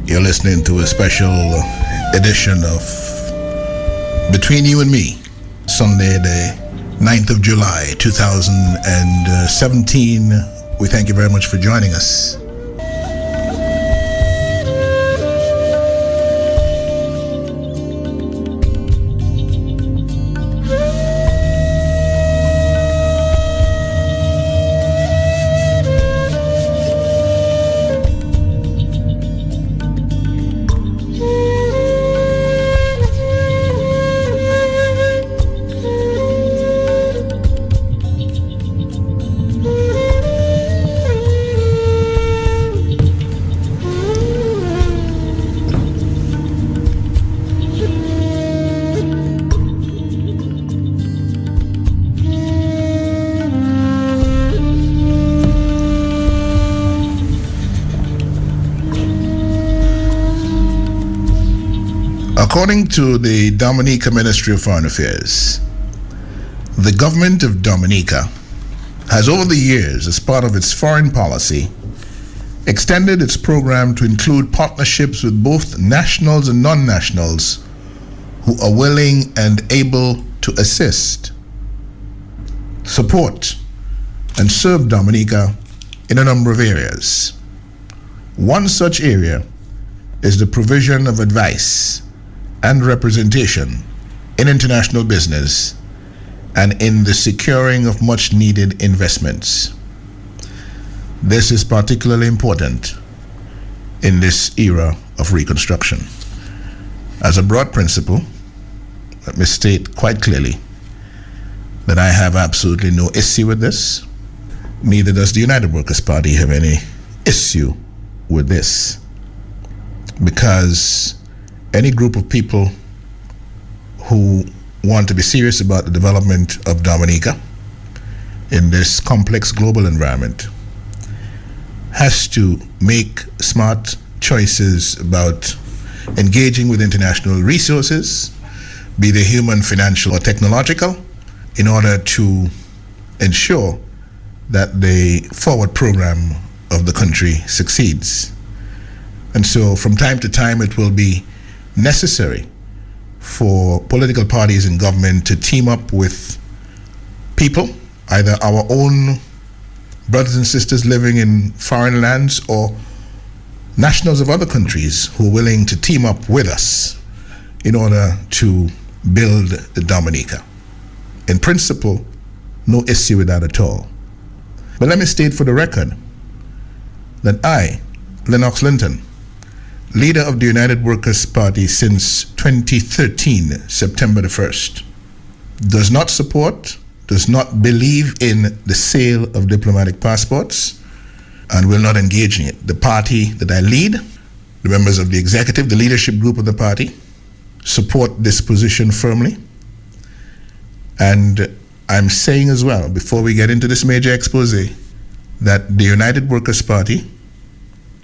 You're listening to a special edition of Between You and Me, Sunday the 9th of July 2017. We thank you very much for joining us. According to the Dominica Ministry of Foreign Affairs, the government of Dominica has over the years, as part of its foreign policy, extended its program to include partnerships with both nationals and non-nationals who are willing and able to assist, support, and serve Dominica in a number of areas. One such area is the provision of advice and representation in international business and in the securing of much needed investments. This is particularly important in this era of reconstruction. As a broad principle, let me state quite clearly that I have absolutely no issue with this. Neither does the United Workers' Party have any issue with this, because any group of people who want to be serious about the development of Dominica in this complex global environment has to make smart choices about engaging with international resources, be they human, financial, or technological, in order to ensure that the forward program of the country succeeds. And so from time to time it will be necessary for political parties in government to team up with people, either our own brothers and sisters living in foreign lands or nationals of other countries who are willing to team up with us in order to build the Dominica. In principle, no issue with that at all. But let me state for the record that I, Lennox Linton, leader of the United Workers' Party since 2013, September the 1st, does not support, does not believe in the sale of diplomatic passports, and will not engage in it. The party that I lead, the members of the executive, the leadership group of the party, support this position firmly. And I'm saying as well, before we get into this major expose, that the United Workers' Party,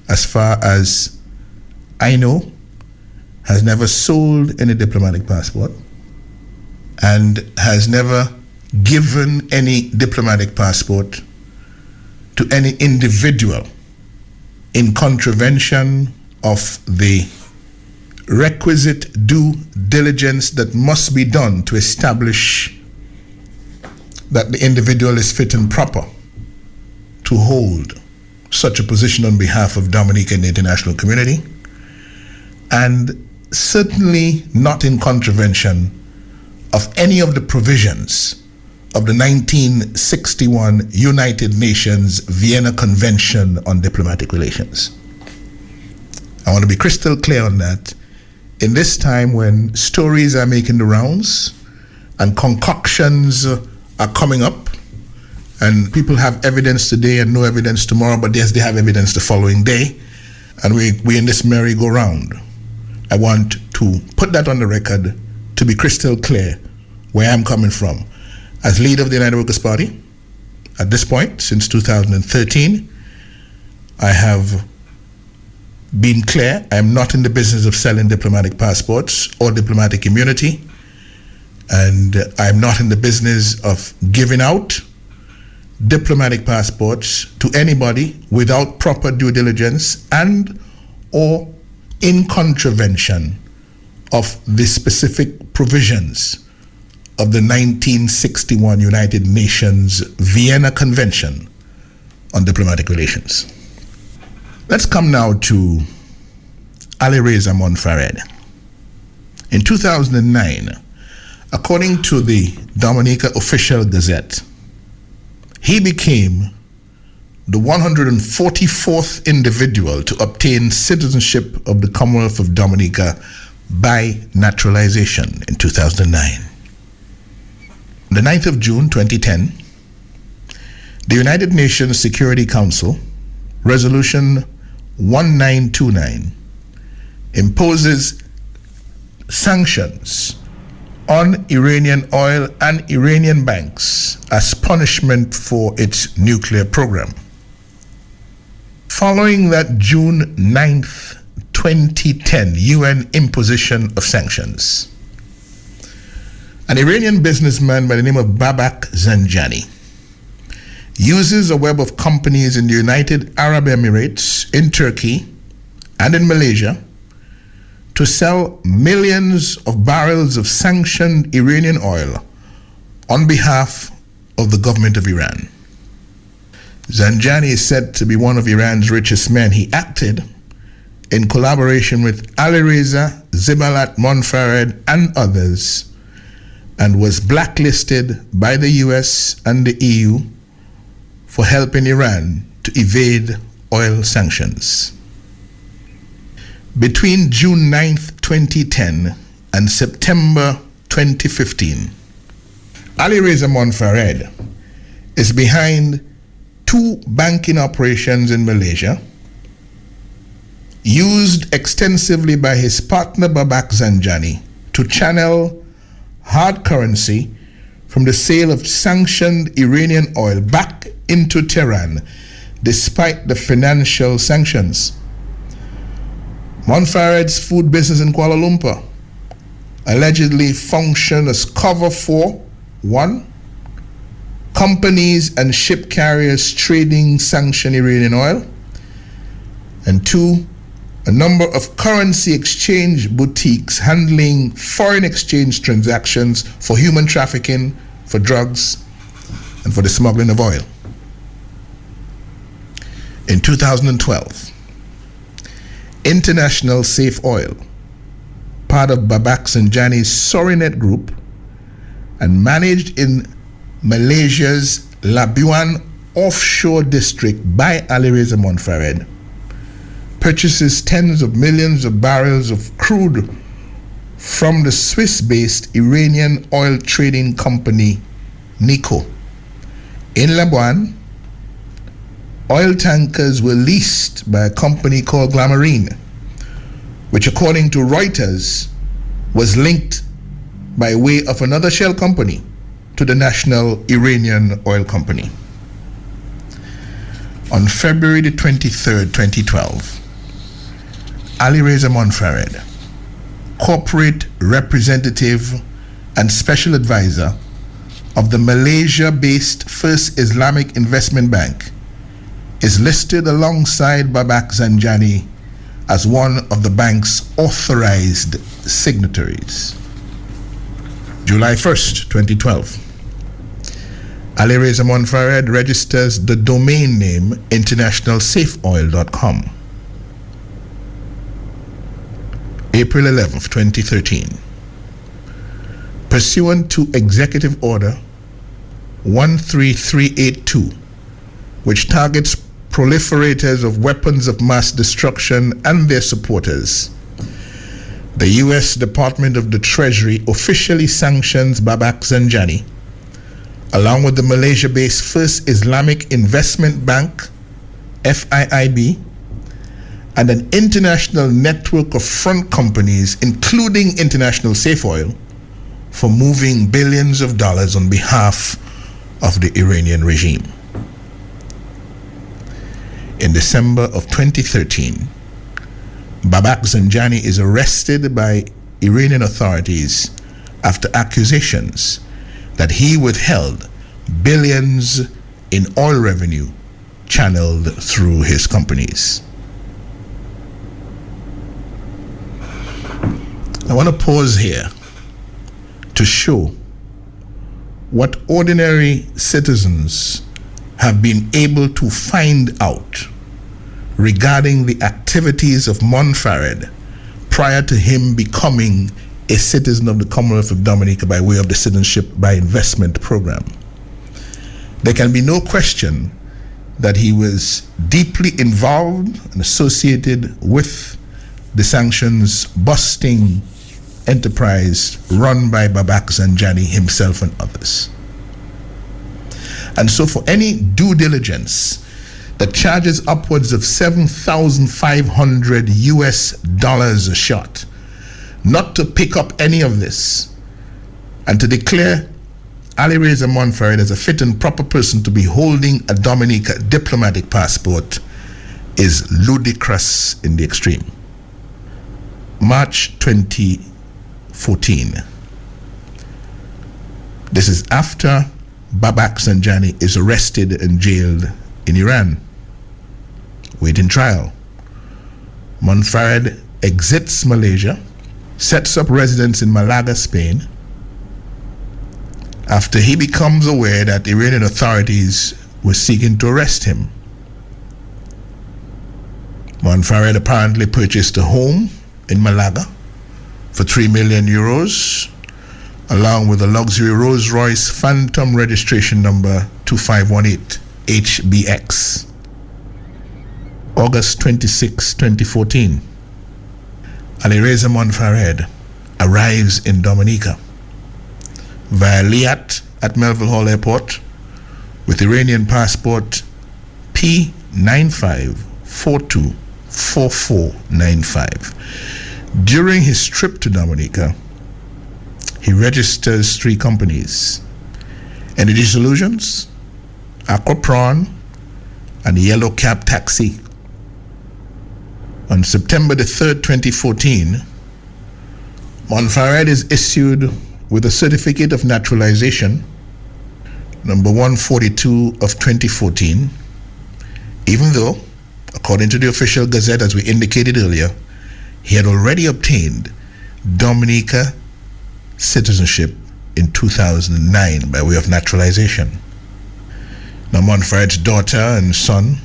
as far as I know, has never sold any diplomatic passport and has never given any diplomatic passport to any individual in contravention of the requisite due diligence that must be done to establish that the individual is fit and proper to hold such a position on behalf of Dominica and the international community, and certainly not in contravention of any of the provisions of the 1961 United Nations Vienna Convention on Diplomatic Relations. I want to be crystal clear on that. In this time when stories are making the rounds and concoctions are coming up, and people have evidence today and no evidence tomorrow, but yes, they have evidence the following day, and we in this merry-go-round. I want to put that on the record to be crystal clear where I'm coming from. As leader of the United Workers' Party, at this point, since 2013, I have been clear. I am not in the business of selling diplomatic passports or diplomatic immunity, and I am not in the business of giving out diplomatic passports to anybody without proper due diligence and or in contravention of the specific provisions of the 1961 United Nations Vienna Convention on Diplomatic Relations. Let's come now to Ali Reza Monfared. In 2009, according to the Dominica Official Gazette, he became the 144th individual to obtain citizenship of the Commonwealth of Dominica by naturalization in 2009. On the 9th of June 2010, the United Nations Security Council, Resolution 1929, imposes sanctions on Iranian oil and Iranian banks as punishment for its nuclear program. Following that June 9th, 2010 UN imposition of sanctions, an Iranian businessman by the name of Babak Zanjani uses a web of companies in the United Arab Emirates, in Turkey, and in Malaysia to sell millions of barrels of sanctioned Iranian oil on behalf of the government of Iran. Zanjani is said to be one of Iran's richest men. He acted in collaboration with Ali Reza, Ziba, Monfared, and others, and was blacklisted by the US and the EU for helping Iran to evade oil sanctions. Between June 9th, 2010 and September 2015, Ali Reza Monfared is behind 2 banking operations in Malaysia, used extensively by his partner Babak Zanjani to channel hard currency from the sale of sanctioned Iranian oil back into Tehran despite the financial sanctions. Monfared's food business in Kuala Lumpur allegedly functioned as cover for 1. Companies and ship carriers trading sanctioned Iranian oil, and 2. A number of currency exchange boutiques handling foreign exchange transactions for human trafficking, for drugs, and for the smuggling of oil. In 2012, International Safe Oil, part of Babak Zanjani's Sorinet Group and managed in Malaysia's Labuan offshore district by Ali Reza Monfared, purchases tens of millions of barrels of crude from the Swiss-based Iranian oil trading company Nico. In Labuan, oil tankers were leased by a company called Glamarine, which according to Reuters was linked by way of another shell company to the National Iranian Oil Company. On February the 23rd, 2012, Ali Reza Monfared, corporate representative and special advisor of the Malaysia-based First Islamic Investment Bank, is listed alongside Babak Zanjani as one of the bank's authorized signatories. July 1st, 2012. Ali Reza Monfared registers the domain name internationalsafeoil.com. April 11th, 2013. Pursuant to Executive Order 13382, which targets proliferators of weapons of mass destruction and their supporters, the U.S. Department of the Treasury officially sanctions Babak Zanjani, along with the Malaysia-based First Islamic Investment Bank, FIIB, and an international network of front companies, including International Safe Oil, for moving billions of dollars on behalf of the Iranian regime. In December of 2013, Babak Zanjani is arrested by Iranian authorities after accusations that he withheld billions in oil revenue channeled through his companies. I want to pause here to show what ordinary citizens have been able to find out regarding the activities of Monfared prior to him becoming a citizen of the Commonwealth of Dominica by way of the Citizenship by Investment Program. There can be no question that he was deeply involved and associated with the sanctions busting enterprise run by Babak Zanjani himself and others. And so for any due diligence that charges upwards of $7,500 a shot not to pick up any of this and to declare Ali Reza Monfared as a fit and proper person to be holding a Dominica diplomatic passport is ludicrous in the extreme. March 2014. This is after Babak Zanjani is arrested and jailed in Iran, waiting trial. Monfared exits Malaysia, sets up residence in Malaga, Spain, after he becomes aware that Iranian authorities were seeking to arrest him. Monfared apparently purchased a home in Malaga for 3 million euros, along with a luxury Rolls-Royce Phantom registration number 2518 HBX. August 26, 2014. Ali Reza Monfared arrives in Dominica via Liat at Melville Hall Airport with Iranian passport P95424495. During his trip to Dominica, he registers 3 companies: Energy Solutions, Aquapron, and Yellow Cab Taxi. On September the 3rd, 2014, Monfared is issued with a certificate of naturalization, number 142 of 2014, even though, according to the official gazette, as we indicated earlier, he had already obtained Dominica citizenship in 2009 by way of naturalization. Now, Monfared's daughter and son,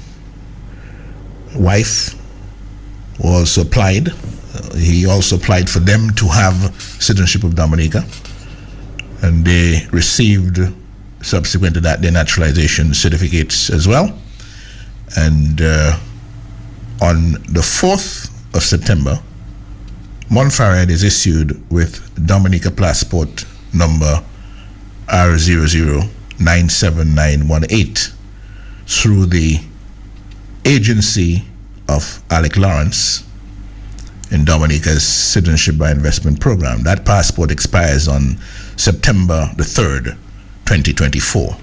wife, also applied. He also applied for them to have citizenship of Dominica, and they received, subsequent to that, their naturalization certificates as well. And on the 4th of September, Monfared is issued with Dominica passport number R0097918 through the agency of Alec Lawrence in Dominica's Citizenship by Investment Program. That passport expires on September the 3rd, 2024.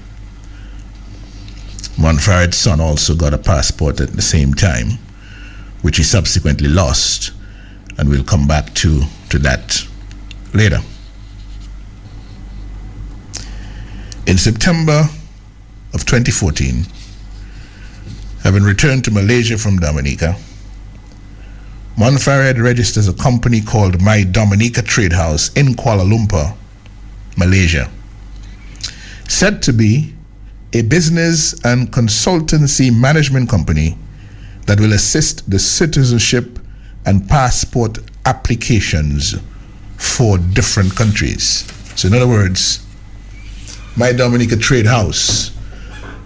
Monfared's son also got a passport at the same time, which he subsequently lost, and we'll come back to that later. In September of 2014, having returned to Malaysia from Dominica, Monfared registers a company called My Dominica Trade House in Kuala Lumpur, Malaysia, said to be a business and consultancy management company that will assist the citizenship and passport applications for different countries. So in other words, My Dominica Trade House,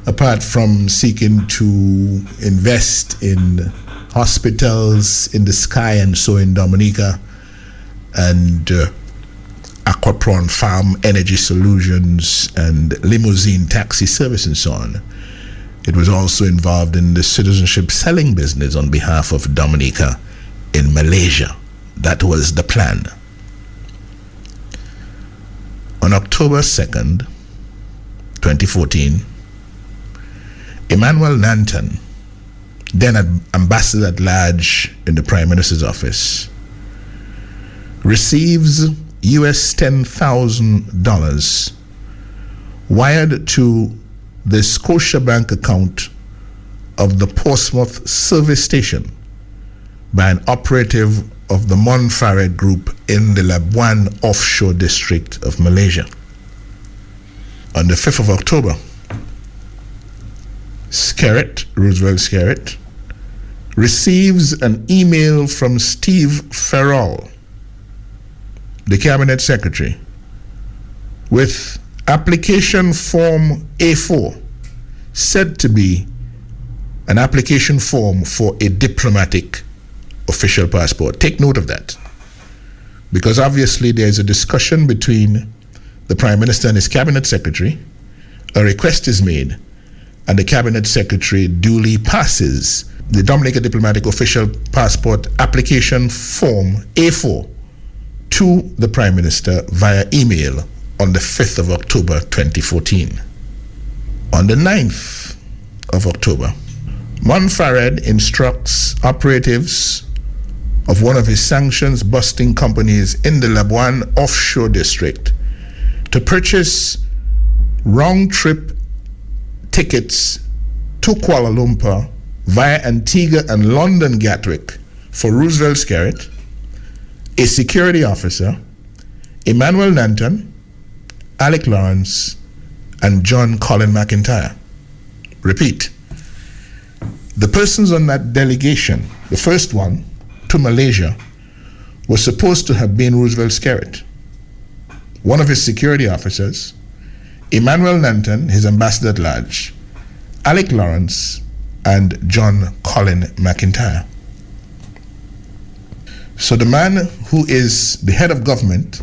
apart from seeking to invest in hospitals in the sky and so in Dominica, and Aquapron Farm Energy Solutions and limousine taxi service and so on, it was also involved in the citizenship selling business on behalf of Dominica in Malaysia. That was the plan. On October 2nd, 2014, Emmanuel Nanton, then ambassador at large in the Prime Minister's office, receives US $10,000 wired to the Scotiabank account of the Portsmouth service station by an operative of the Monfared group in the Labuan offshore district of Malaysia. On the 5th of October, Skerrit, Roosevelt Skerrit, receives an email from Steve Ferrall, the cabinet secretary, with application form A4, said to be an application form for a diplomatic official passport. Take note of that, because obviously there's a discussion between the Prime Minister and his cabinet secretary. A request is made, and the cabinet secretary duly passes the Dominica diplomatic official passport application form A4 to the Prime Minister via email on the 5th of October 2014. On the 9th of October, Monfared instructs operatives of one of his sanctions busting companies in the Labuan offshore district to purchase round-trip tickets to Kuala Lumpur via Antigua and London Gatwick for Roosevelt Skerrit, a security officer, Emmanuel Nanton, Alec Lawrence, and John Colin McIntyre. Repeat, the persons on that delegation, the first one to Malaysia, was supposed to have been Roosevelt Skerrit, one of his security officers, Emmanuel Nanton, his ambassador at large, Alec Lawrence, and John Colin McIntyre. So the man who is the head of government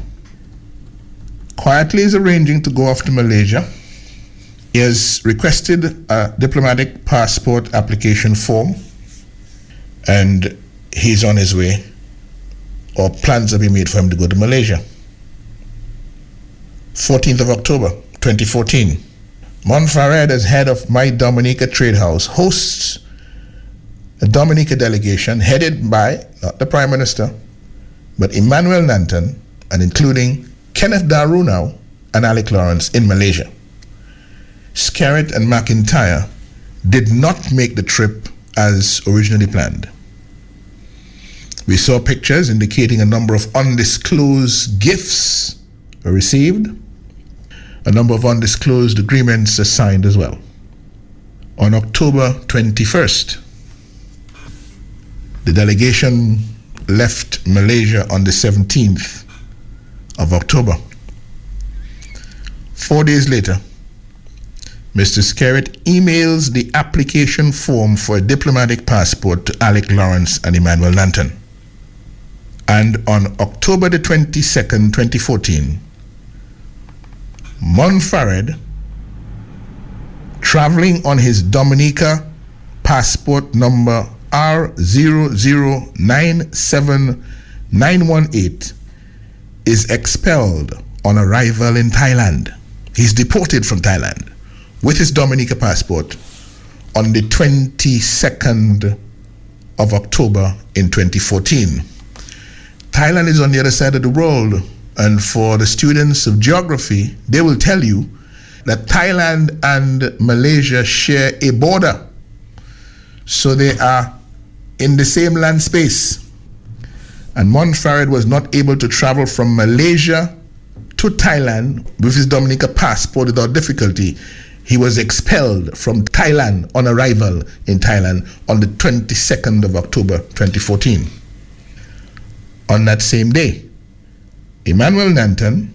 quietly is arranging to go off to Malaysia. He has requested a diplomatic passport application form, and he's on his way, or plans are being made for him to go to Malaysia. 14th of October 2014, Monfared, as head of My Dominica Trade House, hosts a Dominica delegation headed by, not the Prime Minister, but Emmanuel Nanton, and including Kenneth Darunau and Alec Lawrence in Malaysia. Skerrit and McIntyre did not make the trip as originally planned. We saw pictures indicating a number of undisclosed gifts were received, a number of undisclosed agreements are signed as well. On October 21st, the delegation left Malaysia on the 17th of October. 4 days later, Mr. Skerrit emails the application form for a diplomatic passport to Alec Lawrence and Emmanuel Nanton. And on October the 22nd, 2014, Monfared, traveling on his Dominica passport number R0097918, is expelled on arrival in Thailand. He's deported from Thailand with his Dominica passport on the 22nd of October in 2014. Thailand is on the other side of the world, and for the students of geography, they will tell you that Thailand and Malaysia share a border. So they are in the same land space. And Monfared was not able to travel from Malaysia to Thailand with his Dominica passport without difficulty. He was expelled from Thailand on arrival in Thailand on the 22nd of October 2014. On that same day, Emmanuel Nanton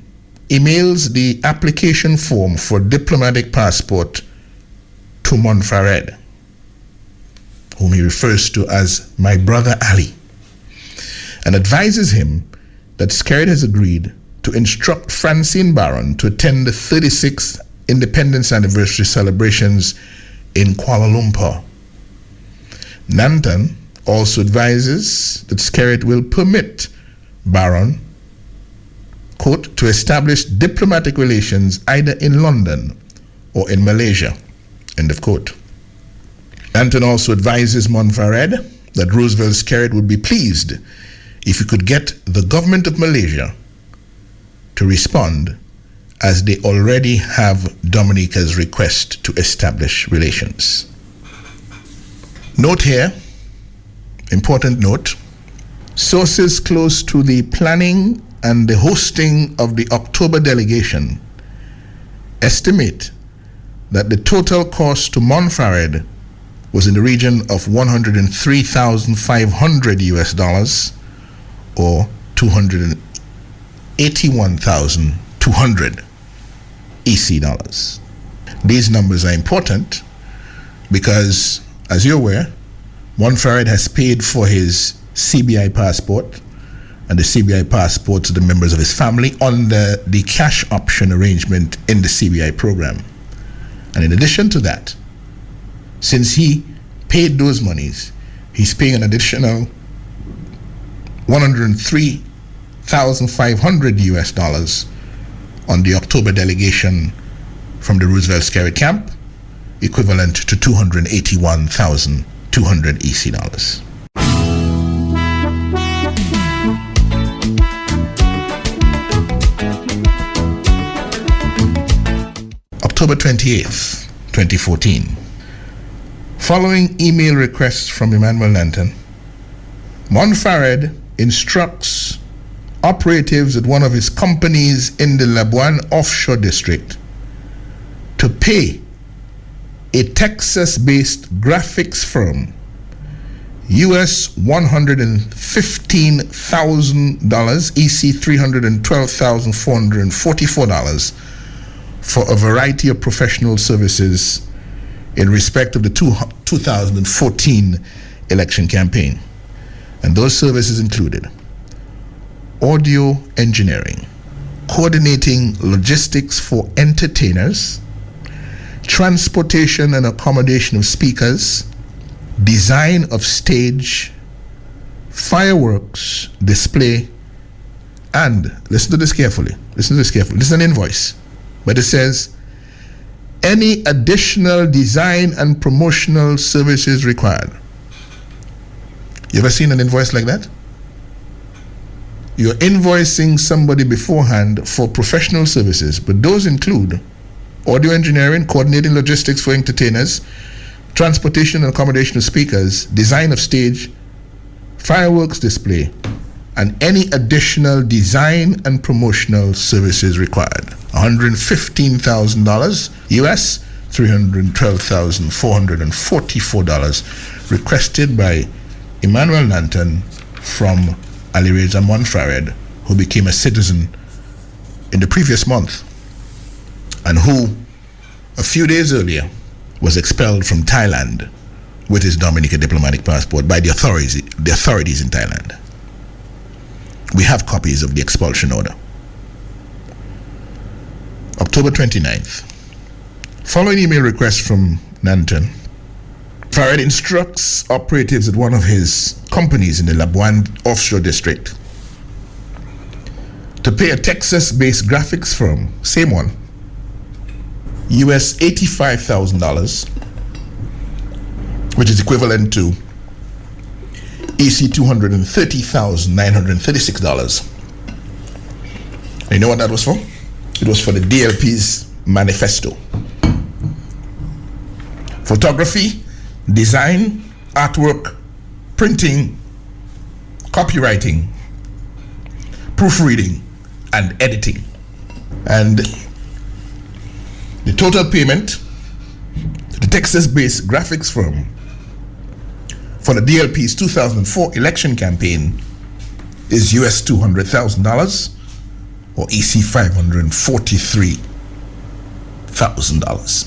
emails the application form for diplomatic passport to Monfared, whom he refers to as my brother Ali, and advises him that Skerrit has agreed to instruct Francine Baron to attend the 36th Independence Anniversary celebrations in Kuala Lumpur. Nanton also advises that Skerrit will permit Baron, quote, to establish diplomatic relations either in London or in Malaysia, end of quote. Nanton also advises Monfared that Roosevelt Skerrit would be pleased if he could get the government of Malaysia to respond, as they already have Dominica's request to establish relations. Note here, important note, Sources close to the planning and the hosting of the October delegation estimate that the total cost to Monfared was in the region of $103,500 US dollars, or $281,200 EC dollars. These numbers are important because, as you're aware, Monfared has paid for his CBI passport and the CBI passport to the members of his family under the cash option arrangement in the CBI program. And in addition to that, since he paid those monies, he's paying an additional $103,500 US dollars on the October delegation from the Roosevelt Skerrit camp, equivalent to $281,200 EC dollars. October 28th, 2014. Following email requests from Emmanuel Nanton, Monfared instructs operatives at one of his companies in the Labuan offshore district to pay a Texas-based graphics firm US $115,000, EC $312,444 for a variety of professional services in respect of the 2014 election campaign. And those services included audio engineering, coordinating logistics for entertainers, transportation and accommodation of speakers, design of stage, fireworks display, and listen to this carefully. This is an invoice, but it says any additional design and promotional services required. You ever seen an invoice like that? You're invoicing somebody beforehand for professional services, but those include audio engineering, coordinating logistics for entertainers, transportation and accommodation of speakers, design of stage, fireworks display, and any additional design and promotional services required. $115,000 US, $312,444 requested by Emmanuel Nanton from Reza Monfared, who became a citizen in the previous month and who a few days earlier was expelled from Thailand with his Dominican diplomatic passport by the authorities in Thailand. We have copies of the expulsion order. October 29th. Following email request from Nanton, Farid instructs operatives at one of his companies in the Labuan offshore district to pay a Texas-based graphics firm, same one, US $85,000, which is equivalent to EC $230,936. And you know what that was for? It was for the DLP's manifesto. Photography, design, artwork, printing, copywriting, proofreading, and editing. And the total payment to the Texas-based graphics firm for the DLP's 2004 election campaign is US $200,000, or EC $543,000.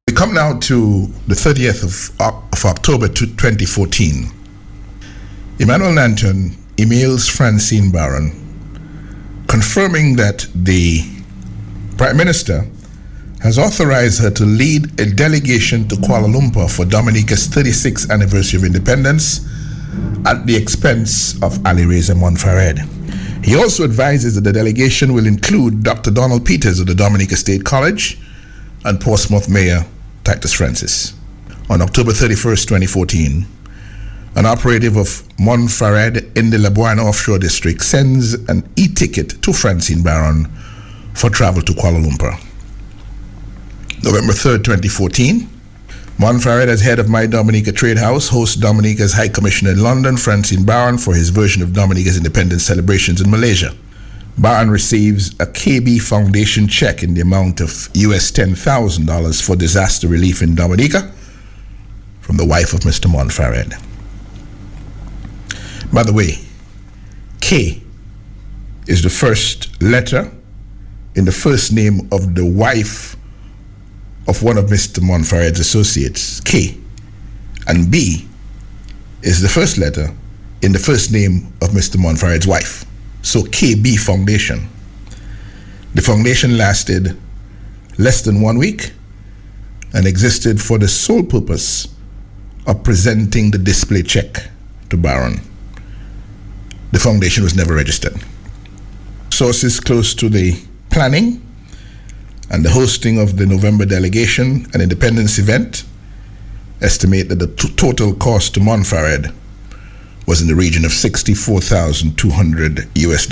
We come now to the 30th of October 2014. Emmanuel Nanton emails Francine Barron confirming that the Prime Minister has authorized her to lead a delegation to Kuala Lumpur for Dominica's 36th anniversary of independence at the expense of Reza Monfared. He also advises that the delegation will include Dr. Donald Peters of the Dominica State College and Portsmouth Mayor Titus Francis. On October 31st, 2014, an operative of Monfared in the Labuan offshore district sends an e-ticket to Francine Barron for travel to Kuala Lumpur. November 3rd, 2014. Monfared, as head of My Dominica Trade House, hosts Dominica's High Commissioner in London, Francine Barron, for his version of Dominica's independence celebrations in Malaysia. Barron receives a KB Foundation check in the amount of US $10,000 for disaster relief in Dominica from the wife of Mr. Monfared. By the way, K is the first letter in the first name of the wife of one of Mr. Monfared's associates, K. And B is the first letter in the first name of Mr. Monfared's wife. So KB Foundation. The foundation lasted less than 1 week and existed for the sole purpose of presenting the display check to Barron. The foundation was never registered. Sources close to the planning and the hosting of the November delegation and independence event estimate that the total cost to Monfared was in the region of $64,200 US,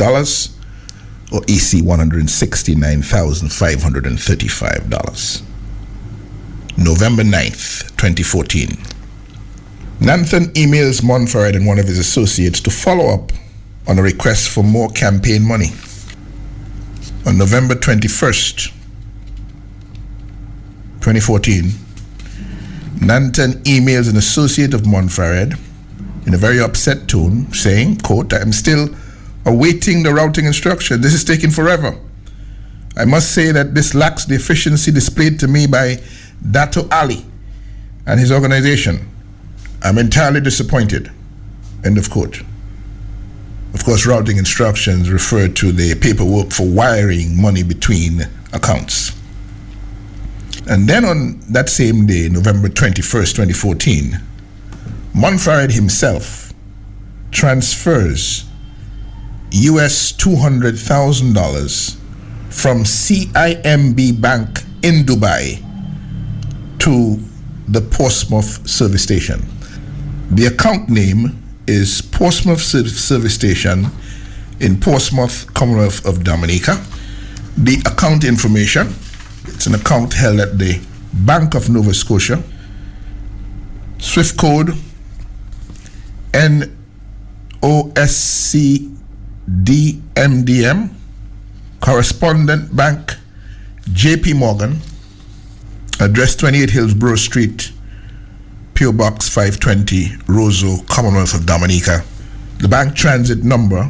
or EC $169,535. November 9th, 2014. Nanton emails Monfared and one of his associates to follow up on a request for more campaign money. On November 21st, 2014, Nanton emails an associate of Monfared in a very upset tone, saying, quote, "I am still awaiting the routing instruction. This is taking forever. I must say that this lacks the efficiency displayed to me by Dato Ali and his organization. I'm entirely disappointed." End of quote. Of course, routing instructions refer to the paperwork for wiring money between accounts. And then on that same day, November 21st, 2014, Monfared himself transfers US $200,000 from CIMB Bank in Dubai to the Portsmouth service station. The account name is Portsmouth Service Station in Portsmouth, Commonwealth of Dominica. The account information, it's an account held at the Bank of Nova Scotia. Swift code NOSCDMDM. Correspondent bank JP Morgan. Address 28 Hillsborough Street, P.O. Box 520, Roseau, Commonwealth of Dominica. The bank transit number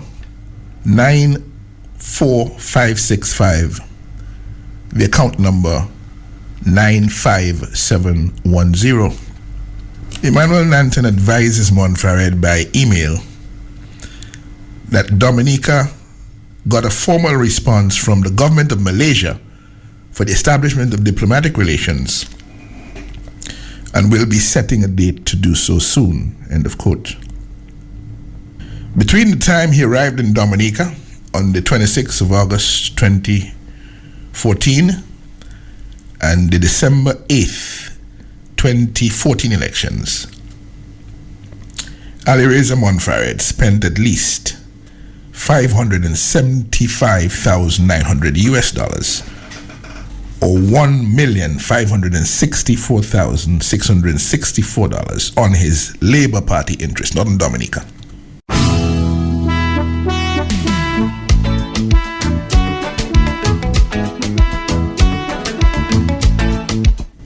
94565. The account number 95710. Emmanuel Nanton advises Monfared by email that Dominica got a formal response from the government of Malaysia for the establishment of diplomatic relations and will be setting a date to do so soon. End of quote. Between the time he arrived in Dominica on the 26th of August 2014 and the December 8th 2014 elections, Reza Monfared spent at least $575,900 US, or $1,564,664 on his Labour Party interest, not in Dominica.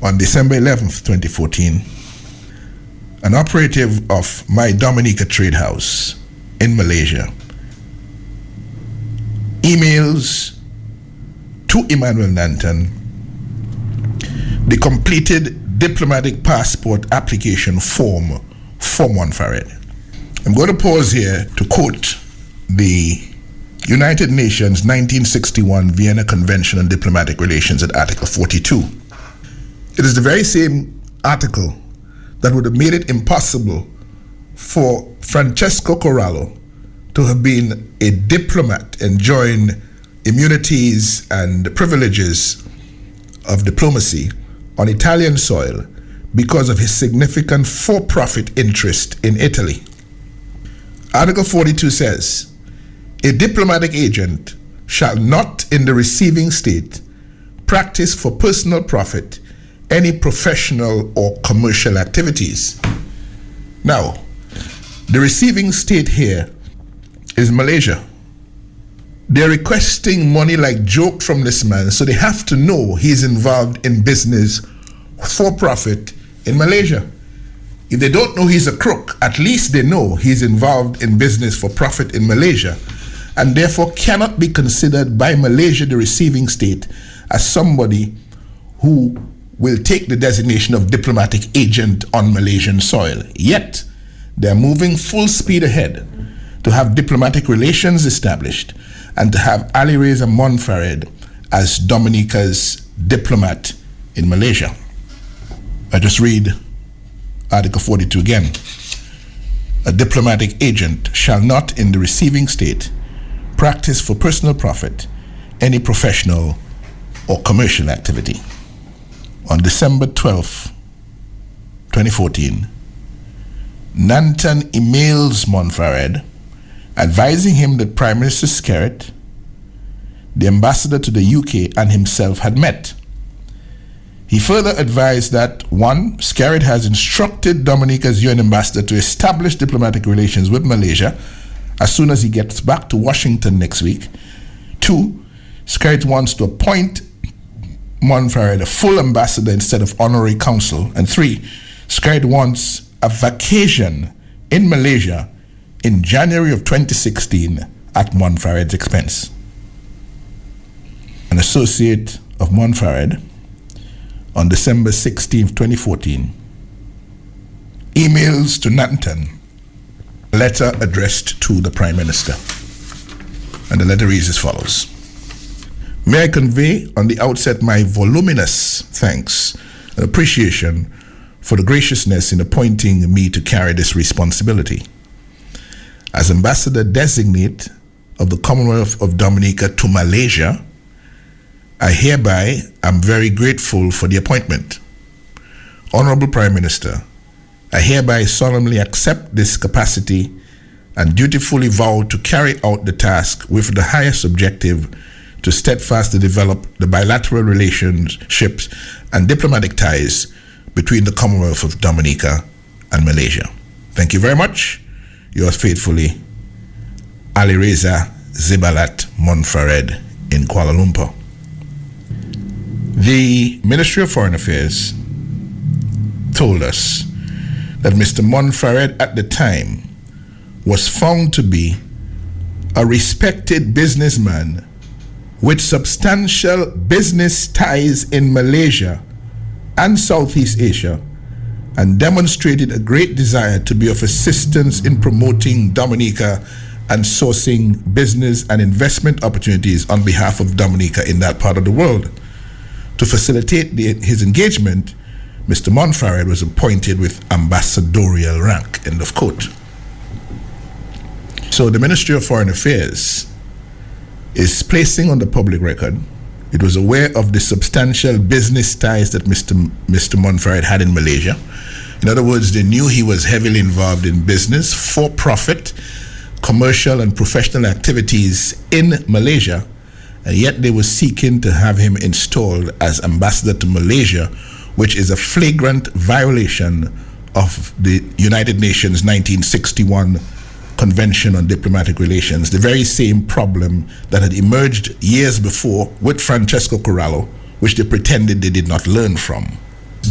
On December 11th, 2014, an operative of My Dominica Trade House in Malaysia emails to Emmanuel Nanton the completed diplomatic passport application form for Monfared. I'm going to pause here to quote the United Nations 1961 Vienna Convention on Diplomatic Relations at Article 42. It is the very same article that would have made it impossible for Francesco Corallo to have been a diplomat enjoying immunities and privileges of diplomacy on Italian soil because of his significant for-profit interest in Italy. Article 42 says, "A diplomatic agent shall not in the receiving state practice for personal profit any professional or commercial activities. Now, the receiving state here is Malaysia. They're requesting money like joke from this man, so they have to know he's involved in business for profit in Malaysia. If they don't know he's a crook, at least they know he's involved in business for profit in Malaysia, and therefore cannot be considered by Malaysia, the receiving state, as somebody who will take the designation of diplomatic agent on Malaysian soil. Yet, they're moving full speed ahead to have diplomatic relations established and to have Ali Reza Monfared as Dominica's diplomat in Malaysia. I just read Article 42 again. A diplomatic agent shall not in the receiving state practice for personal profit any professional or commercial activity. On December 12, 2014, Nanton emails Monfared advising him that Prime Minister Skerrit, the ambassador to the UK, and himself had met. He further advised that 1. Skerrit has instructed Dominica's UN ambassador to establish diplomatic relations with Malaysia as soon as he gets back to Washington next week. 2. Skerrit wants to appoint Monfared a full ambassador instead of honorary consul. And 3. Skerrit wants a vacation in Malaysia in January of 2016 at Monfared's expense. An associate of Monfared on December 16, 2014, emails to Nanton a letter addressed to the Prime Minister. And the letter reads as follows. May I convey on the outset my voluminous thanks and appreciation for the graciousness in appointing me to carry this responsibility. As Ambassador Designate of the Commonwealth of Dominica to Malaysia, I hereby am very grateful for the appointment. Honorable Prime Minister, I hereby solemnly accept this capacity and dutifully vow to carry out the task with the highest objective to steadfastly develop the bilateral relationships and diplomatic ties between the Commonwealth of Dominica and Malaysia. Thank you very much. Yours faithfully, Ali Reza Zibalat Monfared in Kuala Lumpur. The Ministry of Foreign Affairs told us that Mr. Monfared at the time was found to be a respected businessman with substantial business ties in Malaysia and Southeast Asia, and demonstrated a great desire to be of assistance in promoting Dominica and sourcing business and investment opportunities on behalf of Dominica in that part of the world. To facilitate his engagement, Mr. Monfared was appointed with ambassadorial rank, end of quote. So the Ministry of Foreign Affairs is placing on the public record it was aware of the substantial business ties that Mr. Monfared had in Malaysia. In other words, they knew he was heavily involved in business, for-profit, commercial and professional activities in Malaysia, and yet they were seeking to have him installed as ambassador to Malaysia, which is a flagrant violation of the United Nations 1961 Convention on Diplomatic Relations, the very same problem that had emerged years before with Francesco Corallo, which they pretended they did not learn from.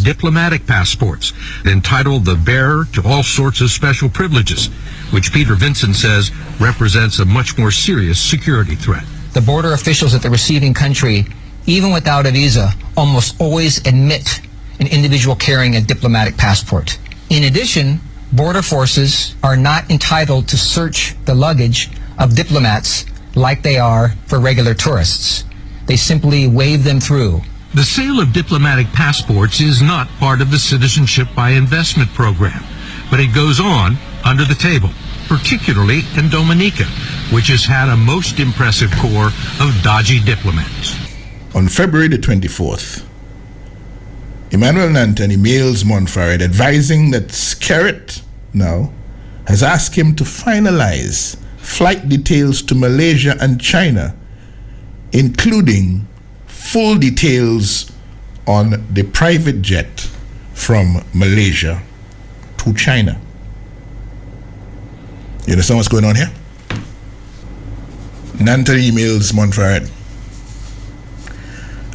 Diplomatic passports entitled the bearer to all sorts of special privileges, which Peter Vincent says represents a much more serious security threat. The border officials at the receiving country, even without a visa, almost always admit an individual carrying a diplomatic passport. In addition, border forces are not entitled to search the luggage of diplomats like they are for regular tourists. They simply wave them through. The sale of diplomatic passports is not part of the Citizenship by Investment program, but it goes on under the table, particularly in Dominica, which has had a most impressive corps of dodgy diplomats. On February the 24th, Emmanuel Nanton emails Monfared advising that Skerrit now has asked him to finalize flight details to Malaysia and China, including full details on the private jet from Malaysia to China. You understand what's going on here? Nanton emails Monfared,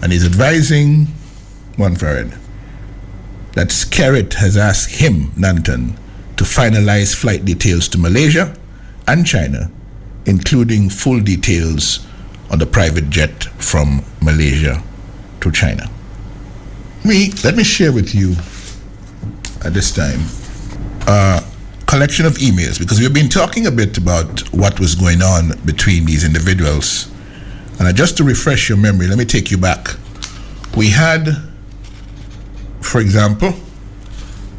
and he's advising Monfared that Skerrit has asked him, Nanton, to finalize flight details to Malaysia and China, including full details on the private jet from Malaysia to China. Let me share with you at this time a collection of emails, because we've been talking a bit about what was going on between these individuals. And just to refresh your memory, let me take you back. We had, for example,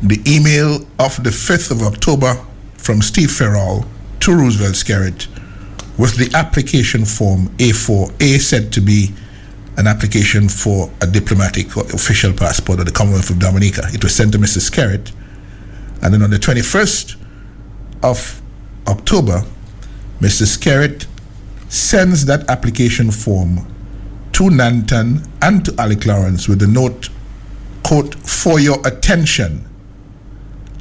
the email of the 5th of October from Steve Ferrall to Roosevelt Skerrit with the application form A4, said to be an application for a diplomatic or official passport of the Commonwealth of Dominica. It was sent to Mr. Skerrit, and then on the 21st of October, Mr. Skerrit sends that application form to Nanton and to Alec Lawrence with the note, quote, "For your attention,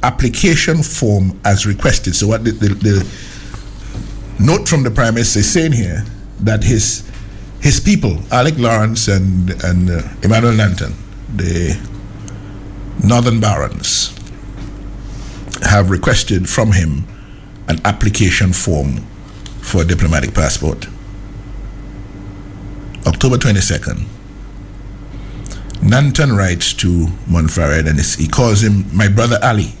application form as requested." So what the note from the Prime Minister is saying here, that his people, Alec Lawrence and Emmanuel Nanton, the Northern Barons, have requested from him an application form for a diplomatic passport. October 22nd, Nanton writes to Monfared, and he calls him my brother Ali.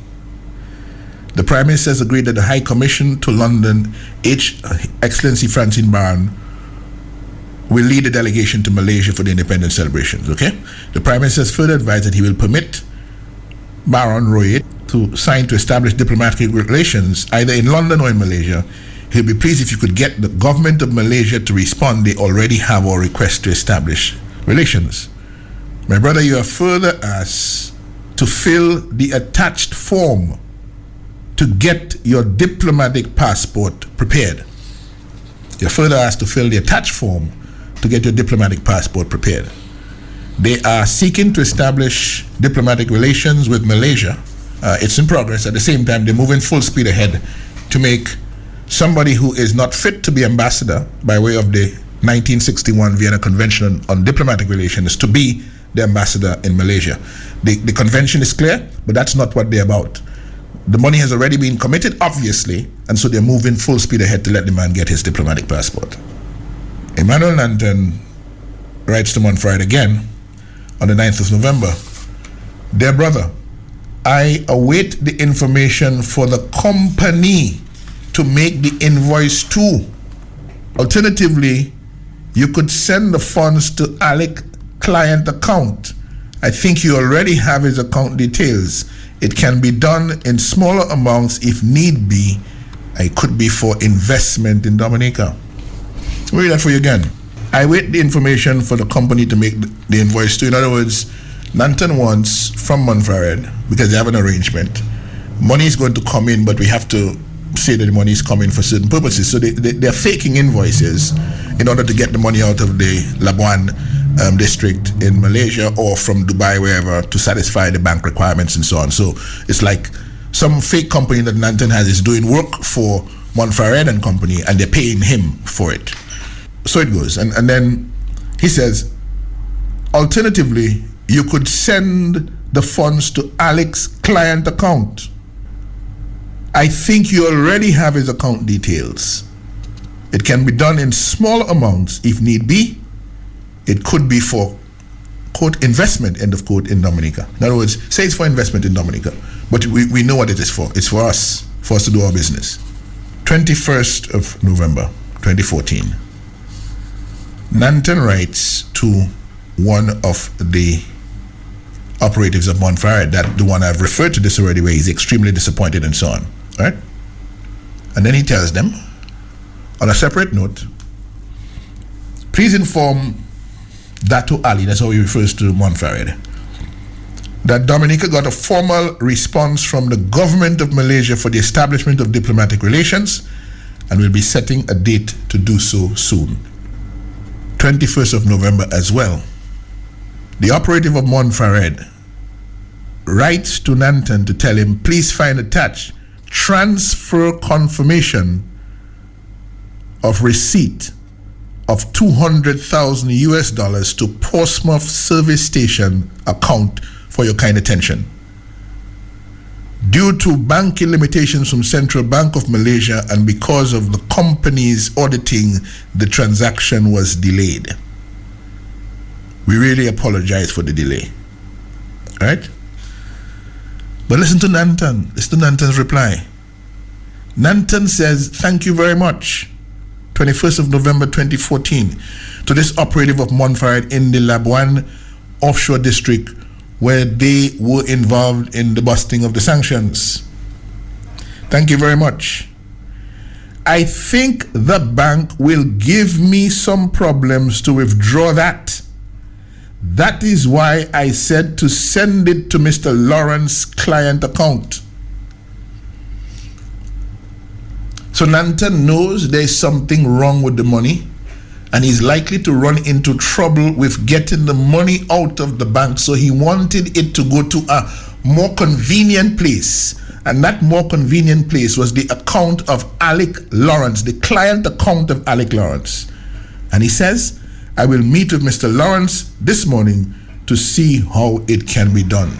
The Prime Minister has agreed that the High Commission to London, Excellency Francine Baron, will lead a delegation to Malaysia for the independence celebrations, okay? The Prime Minister has further advised that he will permit Baron Roy to sign to establish diplomatic relations either in London or in Malaysia. He'll be pleased if you could get the government of Malaysia to respond. They already have our request to establish relations. My brother, you are further asked to fill the attached form to get your diplomatic passport prepared. You're further asked to fill the attached form to get your diplomatic passport prepared. They are seeking to establish diplomatic relations with Malaysia. It's in progress. At the same time, they're moving full speed ahead to make somebody who is not fit to be ambassador by way of the 1961 Vienna Convention on Diplomatic Relations to be the ambassador in Malaysia. The convention is clear, but that's not what they're about. The money has already been committed, obviously, and so they're moving full speed ahead to let the man get his diplomatic passport. Emmanuel Nanton writes to Monfared again on the 9th of November. Dear brother, I await the information for the company to make the invoice to. Alternatively, you could send the funds to Alec client account. I think you already have his account details. It can be done in smaller amounts if need be. It could be for investment in Dominica. Let me read that for you again. I wait the information for the company to make the invoice to. In other words, Nanton wants from Monfared, because they have an arrangement, money is going to come in, but we have to say that the money is coming for certain purposes. So they're faking invoices in order to get the money out of the Labuan district in Malaysia or from Dubai, wherever, to satisfy the bank requirements and so on. So it's like some fake company that Nanton has is doing work for Monfared and company, and they're paying him for it. So it goes. And then he says, alternatively, you could send the funds to Alec's client account. I think you already have his account details. It can be done in small amounts if need be. It could be for, quote, investment, end of quote, in Dominica. In other words, say it's for investment in Dominica, but we know what it is for. It's for us to do our business. 21st of November, 2014. Nanton writes to one of the operatives of Monfared, that the one I've referred to this already, where he's extremely disappointed and so on, right? And then he tells them, on a separate note, please inform Dato Ali, that's how he refers to Monfared, that Dominica got a formal response from the government of Malaysia for the establishment of diplomatic relations and will be setting a date to do so soon. 21st of November as well. The operative of Monfared writes to Nanton to tell him, please find attached transfer confirmation of receipt of $200,000 to Portsmouth Service Station account for your kind attention. Due to banking limitations from Central Bank of Malaysia and because of the company's auditing, the transaction was delayed. We really apologize for the delay. All right? But listen to Nanton. Listen to Nanton's reply. Nanton says, thank you very much. 21st of November 2014, to this operative of Monfared in the Labuan offshore district where they were involved in the busting of the sanctions. Thank you very much. I think the bank will give me some problems to withdraw that. That is why I said to send it to Mr. Lawrence's client account. So Nanton knows there's something wrong with the money, and he's likely to run into trouble with getting the money out of the bank. So he wanted it to go to a more convenient place. And that more convenient place was the account of Alec Lawrence, the client account of Alec Lawrence. And he says, I will meet with Mr. Lawrence this morning to see how it can be done.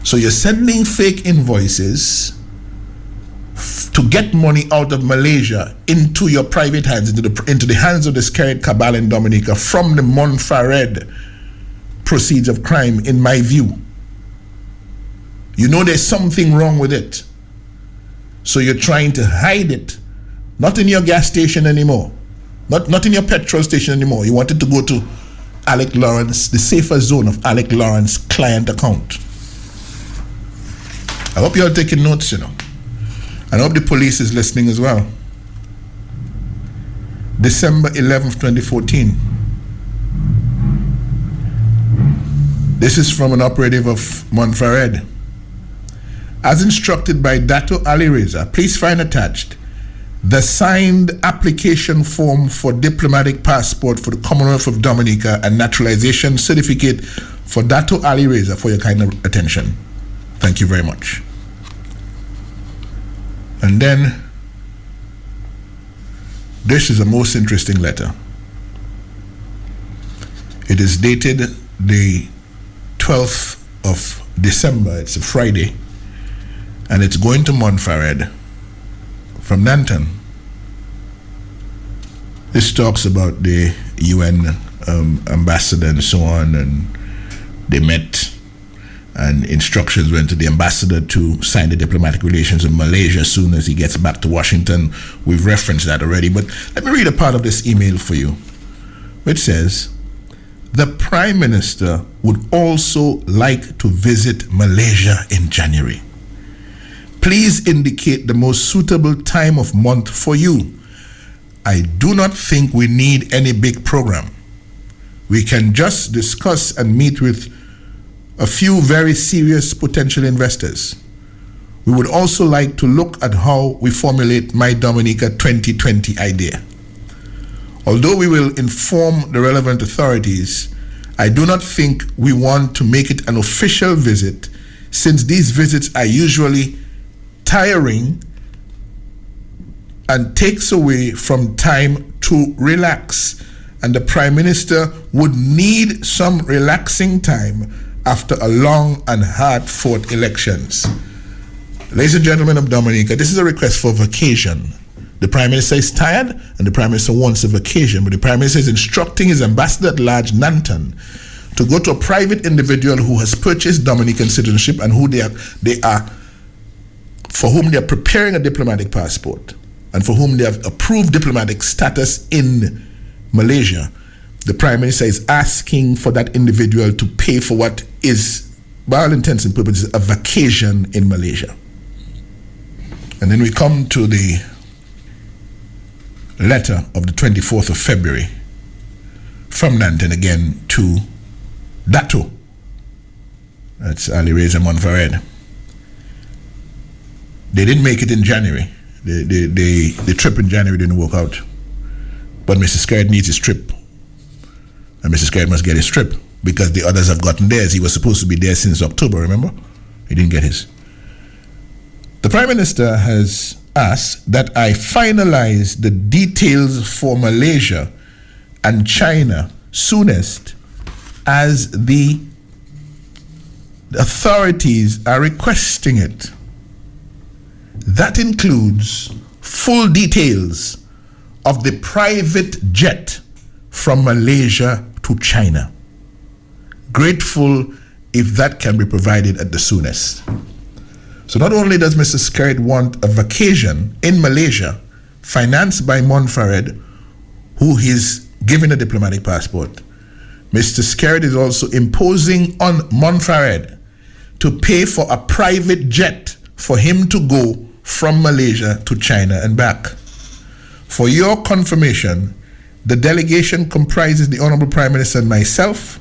So you're sending fake invoices to get money out of Malaysia into your private hands, into the hands of the Skerrit cabal in Dominica from the Monfared proceeds of crime, in my view. You know there's something wrong with it. So you're trying to hide it. Not in your gas station anymore. Not in your petrol station anymore. You want it to go to Alec Lawrence, the safer zone of Alec Lawrence's client account. I hope you're taking notes, And I hope the police is listening as well. December 11th, 2014. This is from an operative of Monfared. As instructed by Dato Ali Reza, please find attached the signed application form for diplomatic passport for the Commonwealth of Dominica and naturalization certificate for Dato Ali Reza for your kind attention. Thank you very much. And then, this is a most interesting letter. It is dated the 12th of December. It's a Friday. And it's going to Monfared from Nanton. This talks about the UN ambassador and so on, and they met, and instructions went to the ambassador to sign the diplomatic relations with Malaysia as soon as he gets back to Washington. We've referenced that already, but let me read a part of this email for you, which says, the Prime Minister would also like to visit Malaysia in January. Please indicate the most suitable time of month for you. I do not think we need any big program. We can just discuss and meet with a few very serious potential investors. We would also like to look at how we formulate My Dominica 2020 idea. Although we will inform the relevant authorities, I do not think we want to make it an official visit, since these visits are usually tiring and takes away from time to relax, and the Prime Minister would need some relaxing time after a long and hard-fought elections. Ladies and gentlemen of Dominica, this is a request for vacation. The Prime Minister is tired and the Prime Minister wants a vacation, but the Prime Minister is instructing his ambassador at large, Nanton, to go to a private individual who has purchased Dominican citizenship and for whom they are preparing a diplomatic passport and for whom they have approved diplomatic status in Malaysia. The Prime Minister is asking for that individual to pay for what is, by all intents and purposes, a vacation in Malaysia. And then we come to the letter of the 24th of February from Nanton again to Dato. That's Ali Reza Monfared. They didn't make it in January. The trip in January didn't work out. But Mr. Skerrit needs his trip. And Mr. Skerrit must get his trip. because the others have gotten theirs. He was supposed to be there since October, remember? He didn't get his. The Prime Minister has asked that I finalize the details for Malaysia and China soonest, as the authorities are requesting it. That includes full details of the private jet from Malaysia to China. Grateful if that can be provided at the soonest. So not only does Mr. Skerrit want a vacation in Malaysia financed by Monfared, who he's given a diplomatic passport, Mr. Skerrit is also imposing on Monfared to pay for a private jet for him to go from Malaysia to China and back. For your confirmation, the delegation comprises the Honorable Prime Minister and myself,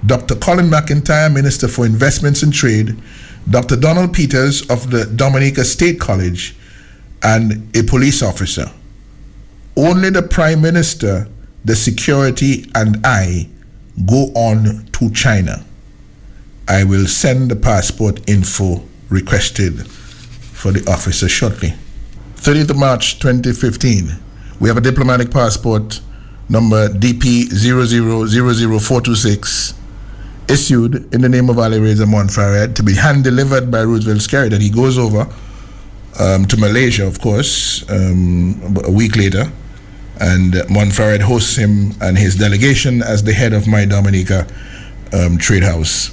Dr. Colin McIntyre, Minister for Investments and Trade, Dr. Donald Peters of the Dominica State College, and a police officer. Only the Prime Minister, the security, and I go on to China. I will send the passport info requested for the officer shortly. 30th of March 2015. We have a diplomatic passport number DP 0000426 issued in the name of Ali Reza Monfared to be hand-delivered by Roosevelt Skerrit, and he goes over to Malaysia, of course, a week later, and Monfared hosts him and his delegation as the head of My Dominica Trade House.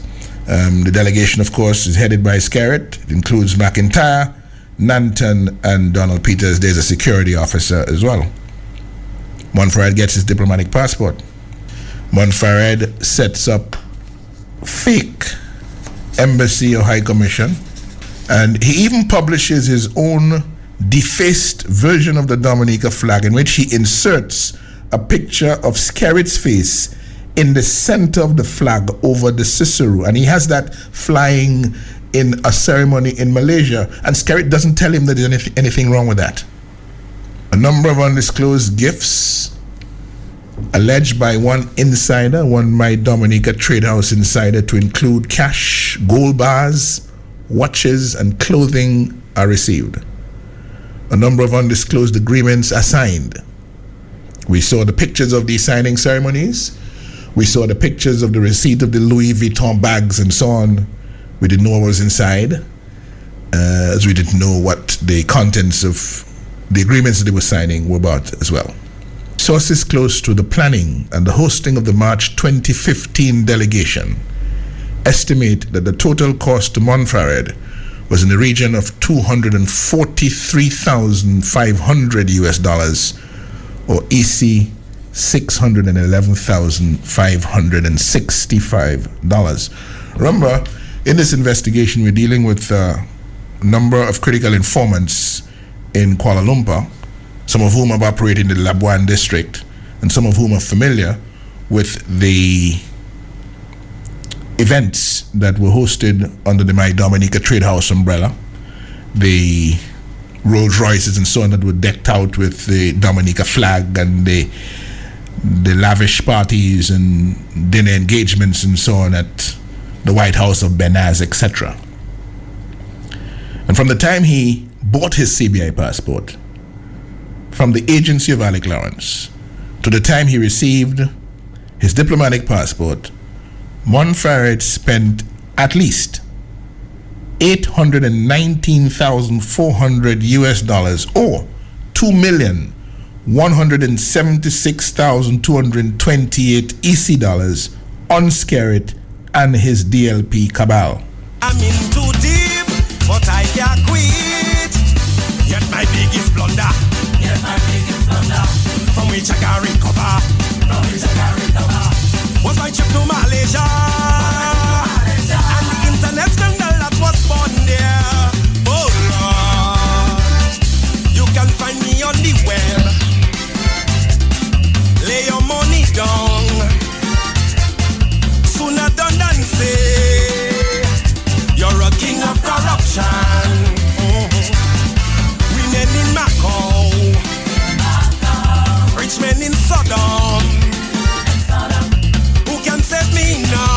The delegation, of course, is headed by Skerrit. It includes McIntyre, Nanton, and Donald Peters. There's a security officer as well. Monfared gets his diplomatic passport. Monfared sets up fake embassy or high commission, and he even publishes his own defaced version of the Dominica flag, in which he inserts a picture of Skerrit's face in the center of the flag over the Cicero, and he has that flying in a ceremony in Malaysia, and Skerrit doesn't tell him that there's anything wrong with that. A number of undisclosed gifts alleged by one insider, one My Dominica Trade House insider, to include cash, gold bars, watches, and clothing are received. A number of undisclosed agreements are signed. We saw the pictures of these signing ceremonies. We saw the pictures of the receipt of the Louis Vuitton bags and so on. We didn't know what was inside, as we didn't know what the contents of the agreements that they were signing were about as well. Sources close to the planning and the hosting of the March 2015 delegation estimate that the total cost to Monfared was in the region of $243,500 US, or EC $611,565. Remember, in this investigation, we're dealing with a number of critical informants in Kuala Lumpur, some of whom have operated in the Labuan district, and some of whom are familiar with the events that were hosted under the My Dominica Trade House umbrella, the Rolls Royces and so on that were decked out with the Dominica flag, and the lavish parties and dinner engagements and so on at the White House of Benaz, etc. And from the time he bought his CBI passport from the agency of Alec Lawrence to the time he received his diplomatic passport, Monfared spent at least $819,400 US, or $2,176,228 EC dollars on Skerrit and his DLP cabal. I'm in too deep, but I can't quit. Yet my biggest blunder, from which I can recover, was my trip to Malaysia, and the internet scandal that was born there. Oh Lord, you can find me on the web. Lay your money down, sooner done than say you're a king of corruption. Women in Macau, rich men in Sodom. Who can save me now?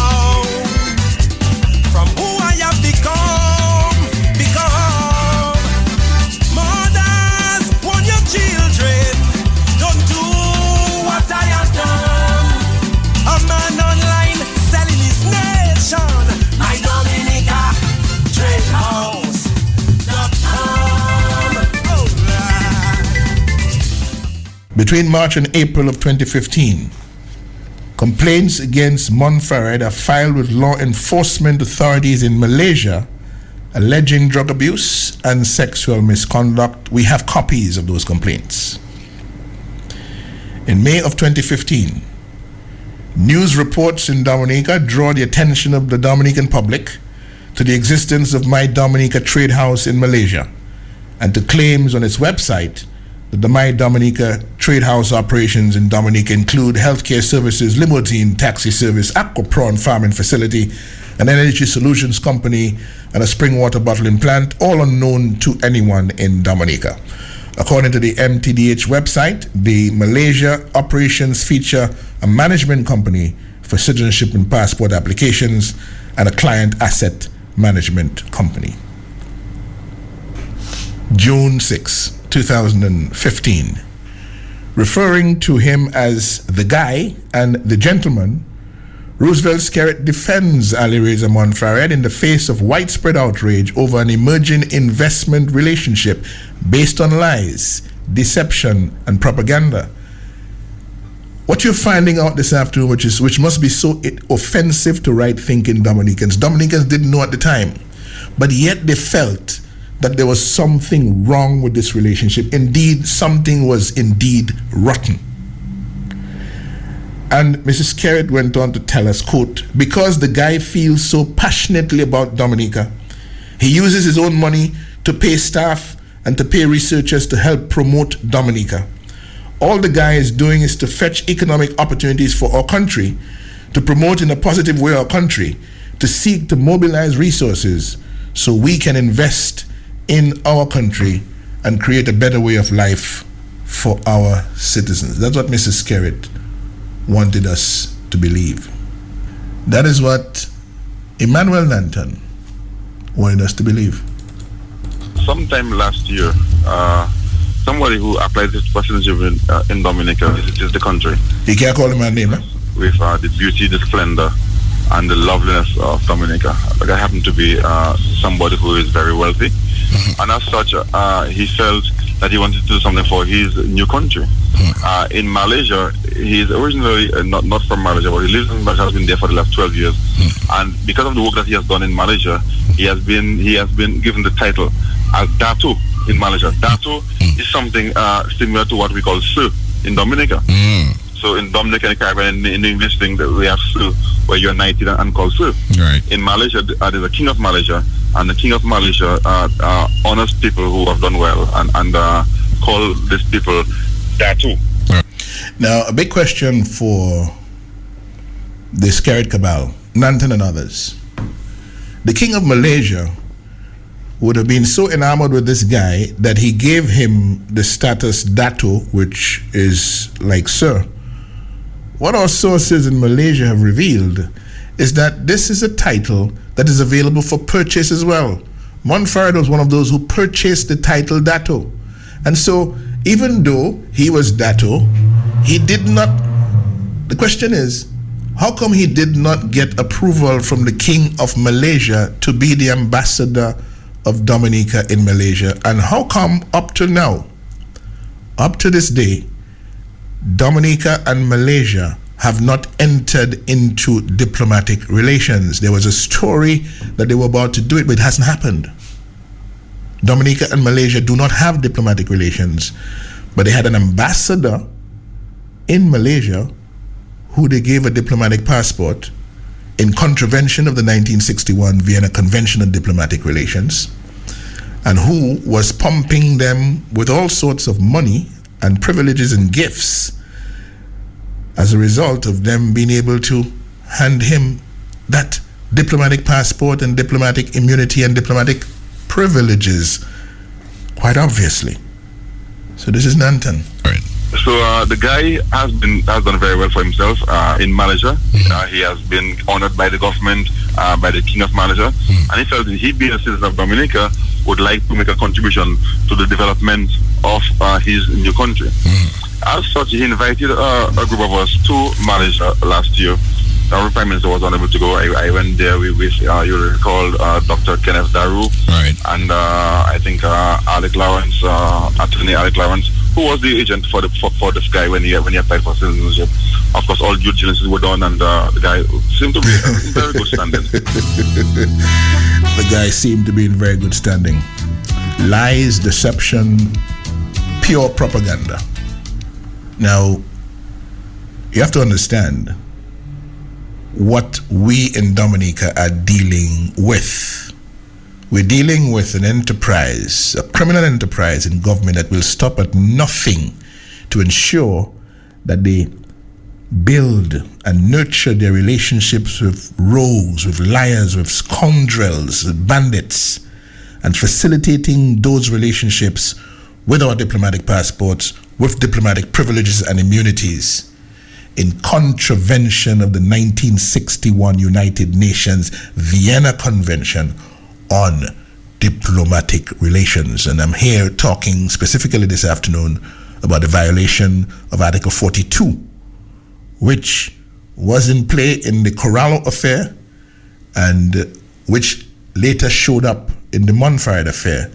Between March and April of 2015, complaints against Monfared are filed with law enforcement authorities in Malaysia alleging drug abuse and sexual misconduct. We have copies of those complaints. In May of 2015, news reports in Dominica draw the attention of the Dominican public to the existence of My Dominica Trade House in Malaysia and to claims on its website that the My Dominica Trade House operations in Dominica include healthcare services, limousine taxi service, aqua prawn farming facility, an energy solutions company, and a spring water bottling plant, all unknown to anyone in Dominica. According to the MTDH website, the Malaysia operations feature a management company for citizenship and passport applications and a client asset management company. June 6, 2015. Referring to him as the guy and the gentleman, Roosevelt Skerrit defends Ali Reza Monfared in the face of widespread outrage over an emerging investment relationship based on lies, deception, and propaganda. What you're finding out this afternoon, which must be so offensive to right-thinking Dominicans. Dominicans didn't know at the time, but yet they felt that there was something wrong with this relationship. Indeed, something was indeed rotten. And Mrs. Skerrit went on to tell us, quote, because the guy feels so passionately about Dominica, he uses his own money to pay staff and to pay researchers to help promote Dominica. All the guy is doing is to fetch economic opportunities for our country, to promote in a positive way our country, to seek to mobilize resources so we can invest in our country and create a better way of life for our citizens. That's what Mrs. Skerrit wanted us to believe. That is what Emmanuel Nanton wanted us to believe. Sometime last year, somebody who applied this for citizenship in Dominica visited the country. You can't call him a name, eh? With the beauty, the splendor, and the loveliness of Dominica. Like I happen to be somebody who is very wealthy, and as such, he felt that he wanted to do something for his new country. In Malaysia, he's originally not from Malaysia, but he lives in Malaysia, has been there for the last 12 years. And because of the work that he has done in Malaysia, he has been given the title as Dato in Malaysia. Dato is something similar to what we call Sir in Dominica. So in Dominica and Caribbean, in the English thing, we have Sir, where you're knighted and called Sir. Right. In Malaysia, there's a King of Malaysia, and the King of Malaysia honors people who have done well and call these people Dato. Now, a big question for the Skerrit cabal, Nanton and others. The King of Malaysia would have been so enamored with this guy that he gave him the status Dato, which is like Sir. What our sources in Malaysia have revealed is that this is a title that is available for purchase as well. Monfared was one of those who purchased the title Dato. And so, even though he was Dato, he did not, the question is, how come he did not get approval from the King of Malaysia to be the ambassador of Dominica in Malaysia? And how come up to now, up to this day, Dominica and Malaysia have not entered into diplomatic relations? There was a story that they were about to do it, but it hasn't happened. Dominica and Malaysia do not have diplomatic relations, but they had an ambassador in Malaysia who they gave a diplomatic passport in contravention of the 1961 Vienna Convention on Diplomatic Relations, and who was pumping them with all sorts of money and privileges and gifts as a result of them being able to hand him that diplomatic passport and diplomatic immunity and diplomatic privileges, quite obviously. So this is Nanton. Right. So the guy has done very well for himself in Malaysia. He has been honored by the government, by the King of Malaysia, and he felt that he, being a citizen of Dominica, would like to make a contribution to the development of his new country. As such, he invited a group of us to Malaysia last year. Our Prime Minister was unable to go. I went there with you recall, Dr. Kenneth Daru, right, and I think Alec Lawrence, Attorney Alec Lawrence, who was the agent for this guy when he applied for citizenship. Of course, all due diligences were done, and the guy seemed to be in very good standing. The guy seemed to be in very good standing. Lies, deception, pure propaganda. Now, you have to understand what we in Dominica are dealing with. We're dealing with an enterprise, a criminal enterprise in government that will stop at nothing to ensure that they build and nurture their relationships with rogues, with liars, with scoundrels, with bandits, and facilitating those relationships with our diplomatic passports, with diplomatic privileges and immunities, in contravention of the 1961 United Nations Vienna Convention on diplomatic relations. And I'm here talking specifically this afternoon about the violation of Article 42, which was in play in the Corallo Affair and which later showed up in the Monfared Affair.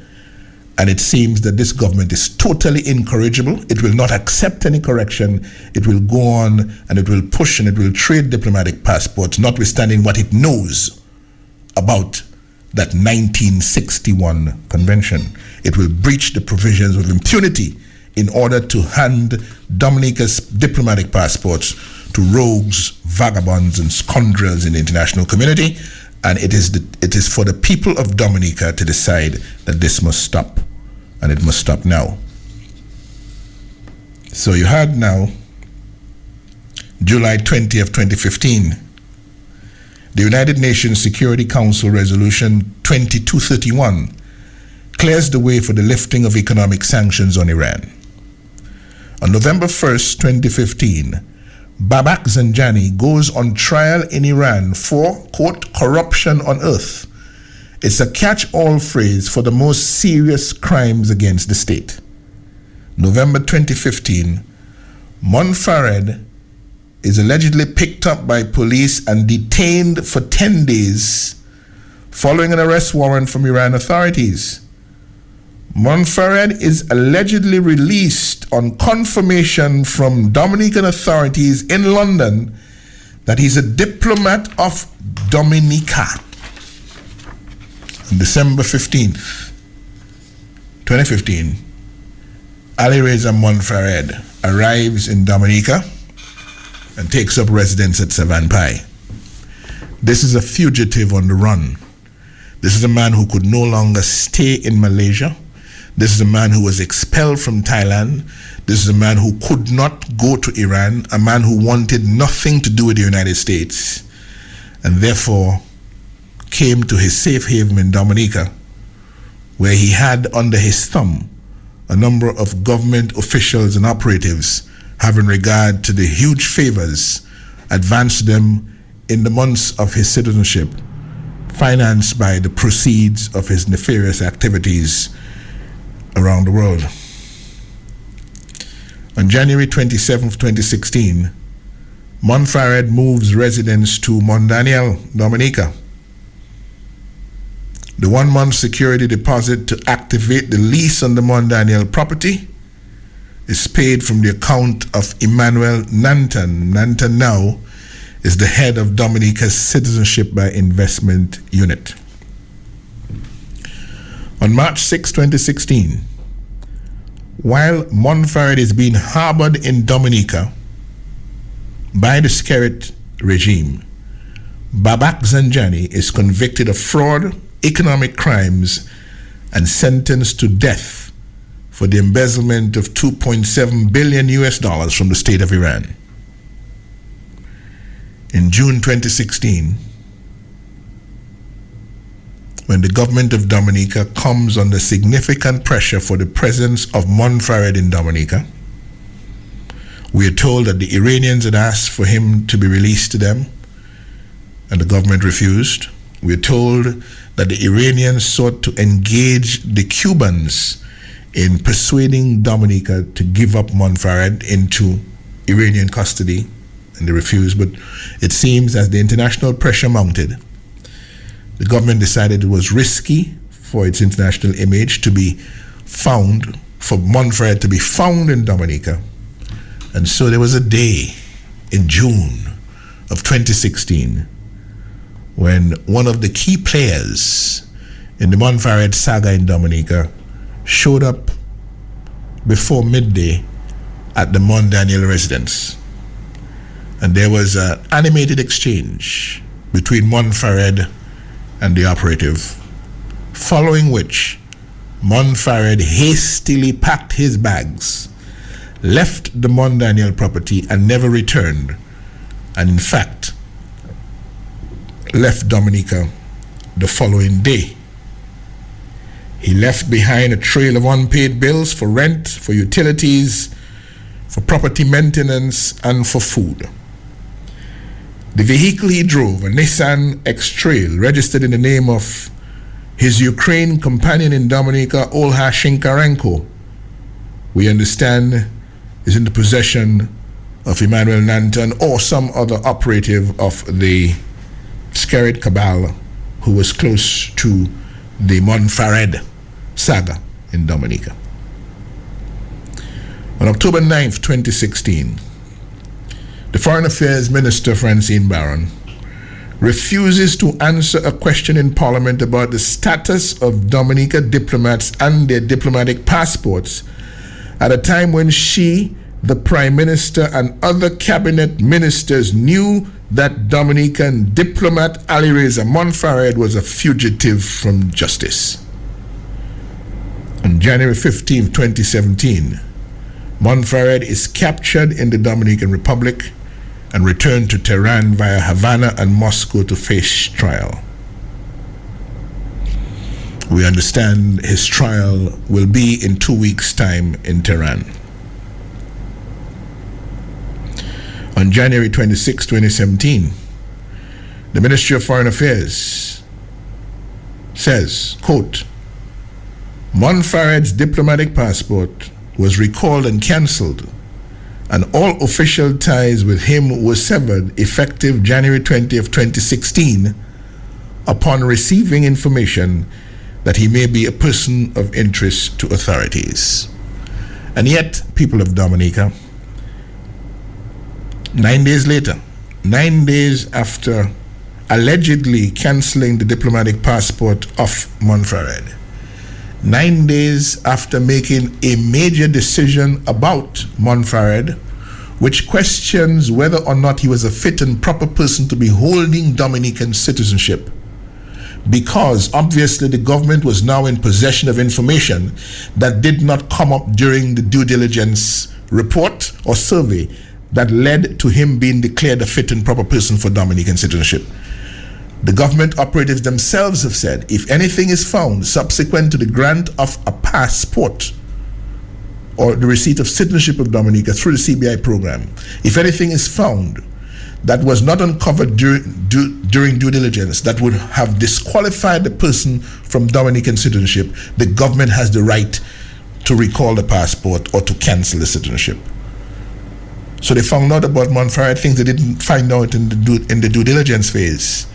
And it seems that this government is totally incorrigible. It will not accept any correction. It will go on and it will push and it will trade diplomatic passports, notwithstanding what it knows about that 1961 convention. It will breach the provisions of impunity in order to hand Dominica's diplomatic passports to rogues, vagabonds, and scoundrels in the international community. And it is for the people of Dominica to decide that this must stop, and it must stop now. So you heard now, July 20th, 2015, the United Nations Security Council Resolution 2231 clears the way for the lifting of economic sanctions on Iran. On November 1st, 2015, Babak Zanjani goes on trial in Iran for, quote, corruption on earth. It's a catch-all phrase for the most serious crimes against the state. November 2015, Monfared is allegedly picked up by police and detained for 10 days following an arrest warrant from Iran authorities. Monfared is allegedly released on confirmation from Dominican authorities in London that he's a diplomat of Dominica. On December 15th, 2015, Ali Reza Monfared arrives in Dominica and takes up residence at Savanpai. This is a fugitive on the run. This is a man who could no longer stay in Malaysia. This is a man who was expelled from Thailand. This is a man who could not go to Iran, a man who wanted nothing to do with the United States, and therefore came to his safe haven in Dominica, where he had under his thumb a number of government officials and operatives having regard to the huge favors advanced to them in the months of his citizenship, financed by the proceeds of his nefarious activities around the world. On January 27th, 2016, Monfared moves residence to Mondaniel, Dominica. The 1-month security deposit to activate the lease on the Mondaniel property is paid from the account of Emmanuel Nanton. Nanton now is the head of Dominica's Citizenship by Investment Unit. On March 6, 2016, while Monfared is being harbored in Dominica by the Skerrit regime, Babak Zanjani is convicted of fraud, economic crimes, and sentenced to death for the embezzlement of $2.7 billion from the state of Iran. In June 2016, when the government of Dominica comes under significant pressure for the presence of Monfared in Dominica, we are told that the Iranians had asked for him to be released to them, and the government refused. We are told that the Iranians sought to engage the Cubans in persuading Dominica to give up Monfared into Iranian custody, and they refused. But it seems as the international pressure mounted, the government decided it was risky for its international image to be found for Monfared to be found in Dominica. And so there was a day in June of 2016 when one of the key players in the Monfared saga in Dominica showed up before midday at the Mon Daniel residence. And there was an animated exchange between Monfared and the operative, following which Monfared hastily packed his bags, left the Mon Daniel property and never returned, and in fact left Dominica the following day. He left behind a trail of unpaid bills for rent, for utilities, for property maintenance, and for food. The vehicle he drove, a Nissan X-Trail, registered in the name of his Ukraine companion in Dominica, Olha Shinkarenko, we understand is in the possession of Emmanuel Nanton or some other operative of the Skerrit cabal who was close to the Monfared saga in Dominica. On October 9th, 2016, the Foreign Affairs Minister, Francine Barron, refuses to answer a question in Parliament about the status of Dominica diplomats and their diplomatic passports at a time when she, the Prime Minister, and other cabinet ministers knew that Dominican diplomat Ali Reza Monfared was a fugitive from justice. On January 15, 2017, Monfared is captured in the Dominican Republic and returned to Tehran via Havana and Moscow to face trial. We understand his trial will be in 2 weeks' time in Tehran. On January 26, 2017, the Ministry of Foreign Affairs says, quote, Monfared's diplomatic passport was recalled and cancelled, and all official ties with him were severed effective January 20th, 2016, upon receiving information that he may be a person of interest to authorities. And yet, people of Dominica, 9 days later, 9 days after allegedly cancelling the diplomatic passport of Monfared, 9 days after making a major decision about Monfared, which questions whether or not he was a fit and proper person to be holding Dominican citizenship, because obviously the government was now in possession of information that did not come up during the due diligence report or survey that led to him being declared a fit and proper person for Dominican citizenship. The government operatives themselves have said, if anything is found subsequent to the grant of a passport or the receipt of citizenship of Dominica through the CBI program, if anything is found that was not uncovered during due diligence that would have disqualified the person from Dominican citizenship, the government has the right to recall the passport or to cancel the citizenship. So they found out about Monfared things they didn't find out in the due diligence phase.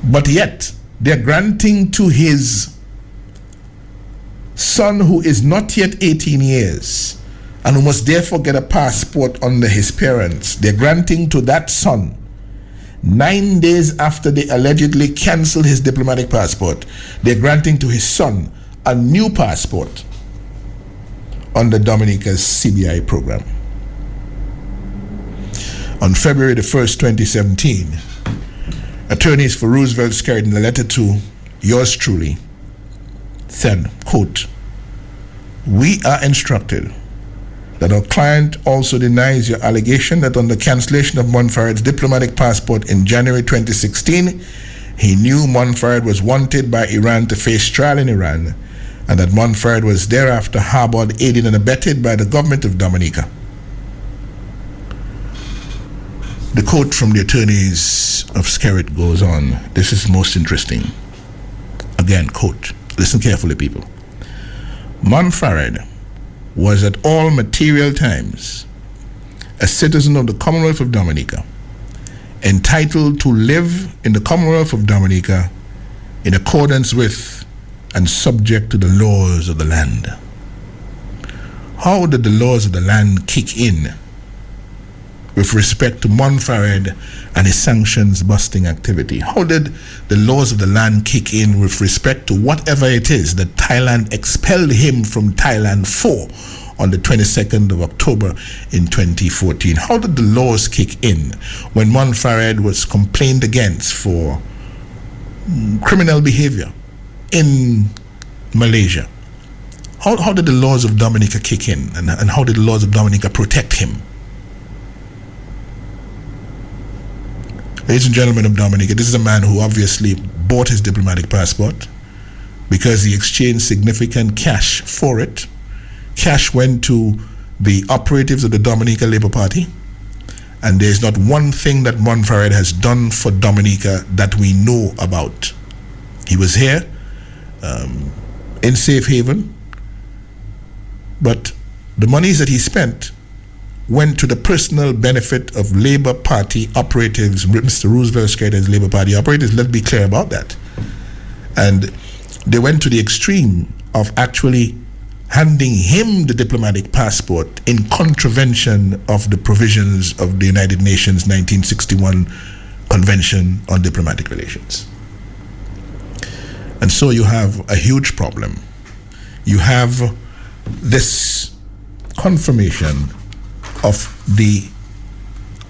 But yet, they're granting to his son, who is not yet 18 years, and who must therefore get a passport under his parents, they're granting to that son, 9 days after they allegedly canceled his diplomatic passport, they're granting to his son a new passport under Dominica's CBI program. On February the 1st, 2017, attorneys for Roosevelt, Skerrit, in a letter to yours truly, said, quote, we are instructed that our client also denies your allegation that on the cancellation of Monfared's diplomatic passport in January 2016, he knew Monfared was wanted by Iran to face trial in Iran, and that Monfared was thereafter harbored, aided, and abetted by the government of Dominica. The quote from the attorneys of Skerrit goes on. This is most interesting. Again, quote. Listen carefully, people. Monfared was at all material times a citizen of the Commonwealth of Dominica, entitled to live in the Commonwealth of Dominica in accordance with and subject to the laws of the land. how did the laws of the land kick in with respect to Monfared and his sanctions busting activity? How did the laws of the land kick in with respect to whatever it is that Thailand expelled him from Thailand for on the 22nd of October in 2014? How did the laws kick in when Monfared was complained against for criminal behavior in Malaysia? How did the laws of Dominica kick in, and how did the laws of Dominica protect him? Ladies and gentlemen of Dominica, this is a man who obviously bought his diplomatic passport because he exchanged significant cash for it. Cash went to the operatives of the Dominica Labour Party, and there's not one thing that Monfared has done for Dominica that we know about. He was here in safe haven, but the monies that he spent went to the personal benefit of Labour Party operatives, Mr. Roosevelt, Skerrit as Labour Party operatives. Let's be clear about that. And they went to the extreme of actually handing him the diplomatic passport in contravention of the provisions of the United Nations 1961 Convention on Diplomatic Relations. And so you have a huge problem. You have this confirmation of the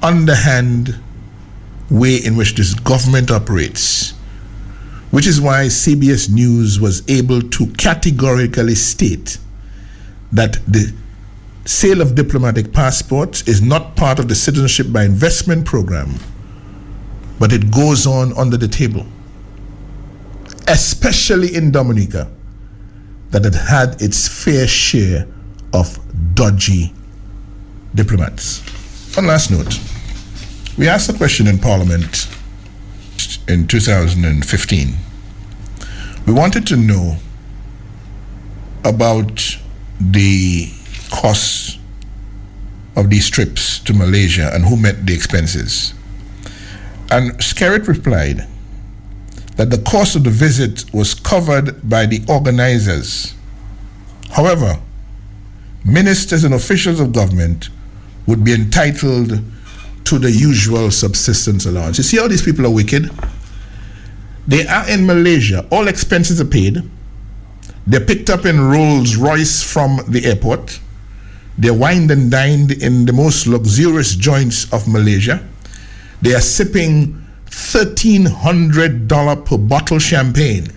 underhand way in which this government operates, which is why CBS News was able to categorically state that the sale of diplomatic passports is not part of the citizenship by investment program, but it goes on under the table, especially in Dominica, that it had its fair share of dodgy diplomats. One last note. We asked a question in Parliament in 2015. We wanted to know about the costs of these trips to Malaysia and who met the expenses. And Skerrit replied that the cost of the visit was covered by the organizers. However, ministers and officials of government would be entitled to the usual subsistence allowance. You see how these people are wicked? They are in Malaysia, all expenses are paid. They're picked up in Rolls Royce from the airport. They're wined and dined in the most luxurious joints of Malaysia. They are sipping $1,300 per bottle champagne.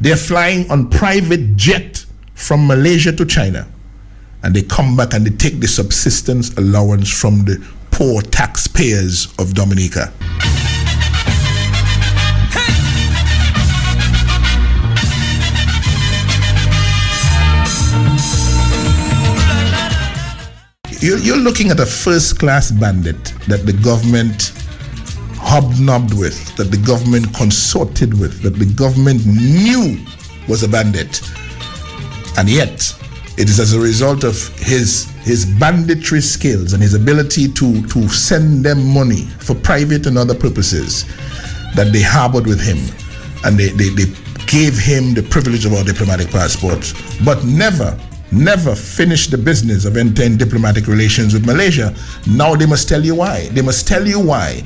They're flying on private jet from Malaysia to China. And they come back and they take the subsistence allowance from the poor taxpayers of Dominica. You're looking at a first-class bandit that the government hobnobbed with, that the government consorted with, that the government knew was a bandit. And yet, it is as a result of his banditry skills and his ability to send them money for private and other purposes that they harbored with him. And they gave him the privilege of our diplomatic passports, but never finished the business of entering diplomatic relations with Malaysia. Now they must tell you why. They must tell you why.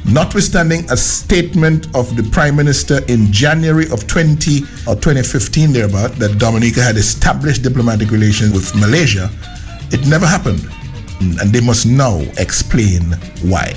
Notwithstanding a statement of the Prime Minister in January of 2015 thereabout, that Dominica had established diplomatic relations with Malaysia, it never happened. And they must now explain why.